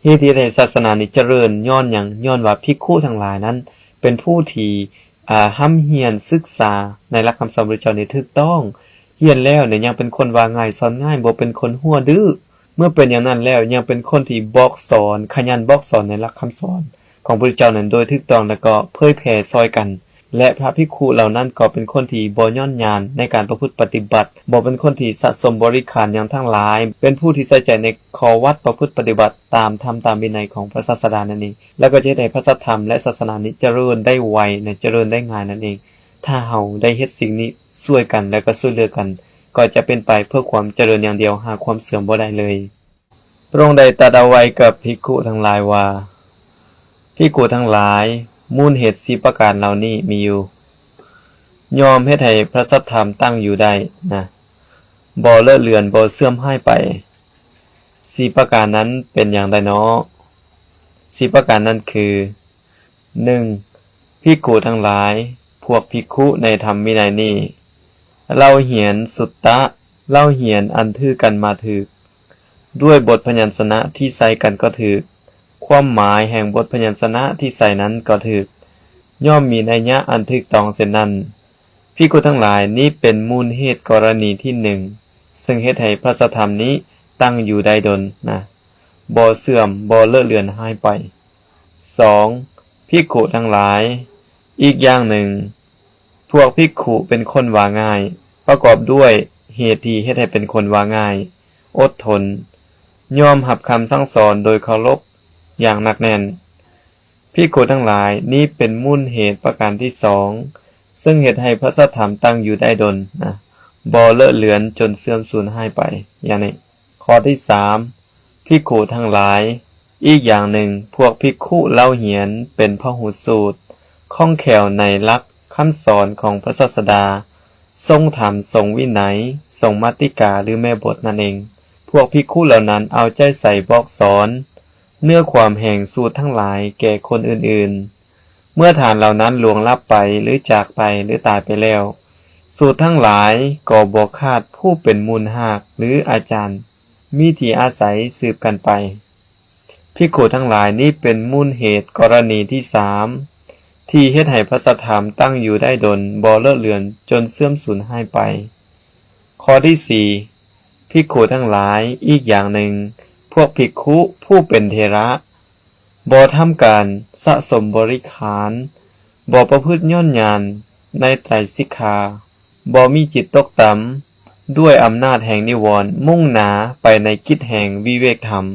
เหตุที่ในศาสนานี้เจริญย้อนหยังย้อนว่าภิกขุทั้งหลายนั้นเป็นผู้ที่ร่ำเรียนศึกษาในหลักคำสอนพระเจ้านี่ถูกต้องเรียนแล้วเนี่ยยังเป็นคนว่าง่ายสอนง่ายบ่เป็นคนหัวดื้อเมื่อเป็นอย่างนั้นแล้วยังเป็นคนที่บอกสอนขยันบอกสอนในหลักคำสอนของพระเจ้านั้นโดยถูกต้องแล้วก็เผยแผ่ซอยกันและพระภิกขุเหล่านั้นก็เป็นคนที่บ่ย่อนยานในการประพฤติปฏิบัติบ่เป็นคนที่สะสมบริขารอย่างทั้งหลายเป็นผู้ที่ใส่ใจในข้อวัดประพฤติปฏิบัติตามธรรมตามวินัยของพระศาสดานั่นเองแล้วก็จะได้พระสัทธรรมและศาสนานี้เจริญได้ไวและเจริญได้ง่ายนั่นเองถ้าเฮาได้เฮ็ดสิ่งนี้ช่วยกันแล้วก็ช่วยเหลือกันก็จะเป็นไปเพื่อความเจริญอย่างเดียวหาความเสื่อมบ่ได้เลยพระองค์ได้ตรัสเอาไว้กับภิกขุทั้งหลายว่าภิกขุทั้งหลายมูลเหตุ4ประการเหล่านี้มีอยู่ยอมเฮ็ดให้พระสัทธรรมตั้งอยู่ได้นะบ่เลอะเลือนบ่เสื่อมหายไป4ประการนั้นเป็นอย่างใดเนาะ4ประการนั้นคือ 1. ภิกขุทั้งหลายพวกภิกขุในธรรมวินัยนี้เราเหียนสุตตะเราเหียนอันถือกันมาถึกด้วยบทพยัญชนะที่ใส่กันก็ถึกความหมายแห่งบทพยัญชนะที่ใส่นั้นก็ถึกย่อมมีนัยยะอันถูกต้องเช่นนั้นภิกขุทั้งหลายนี้เป็นมูลเหตุกรณีที่1ซึ่งเฮ็ดให้พระสัทธรรมนี้ตั้งอยู่ได้ดลนะบ่เสื่อมบ่เลอะเลือนหายไป 2. ภิกขุทั้งหลายอีกอย่างหนึ่งพวกภิกขุเป็นคนว่าง่ายประกอบด้วยเหตุที่เฮ็ดให้เป็นคนว่าง่ายอดทนยอมรับคำสั่งสอนโดยเคารพอย่างหนักแน่นภิกขุทั้งหลายนี้เป็นมูลเหตุประการที่2ซึ่งเหตุให้พระสัทธรรมตั้งอยู่ได้ดลนะบ่เลอะเลือนจนเสื่อมสูญหายไปอย่างนี้ข้อที่3ภิกขุทั้งหลายอีกอย่างหนึ่งพวกภิกขุเล่าเหียนเป็นพหูสูตรคล่องแคล่วในหลักคำสอนของพระศาสดาทรงธรรมทรงวินัยทรงมัตติกาหรือแม่บทนั่นเองพวกภิกขุเหล่านั้นเอาใจใส่บอกสอนเนื้อความแห่งสูตรทั้งหลายแก่คนอื่นๆเมื่อฐานเหล่านั้นล่วงลับไปหรือจากไปหรือตายไปแล้วสูตรทั้งหลายก็บ่ขาดผู้เป็นมูลหากหรืออาจารย์มีที่อาศัยสืบกันไปภิกขุทั้งหลายนี้เป็นมูลเหตุกรณีที่3ที่เฮ็ดให้พระสัทธรรมตั้งอยู่ได้ดลบ่เลอะเลือนจนเสื่อมสูญหายไปข้อที่4ภิกขุทั้งหลายอีกอย่างหนึ่งพวกภิกขุผู้เป็นเถระบ่ทำการสะสมบริขารบ่ประพฤติย่อนยานในไตรสิกขาบ่มีจิตตกต่ำด้วยอำนาจแห่งนิวรณ์มุ่งหนาไปในกิจแห่งวิเวกธรรม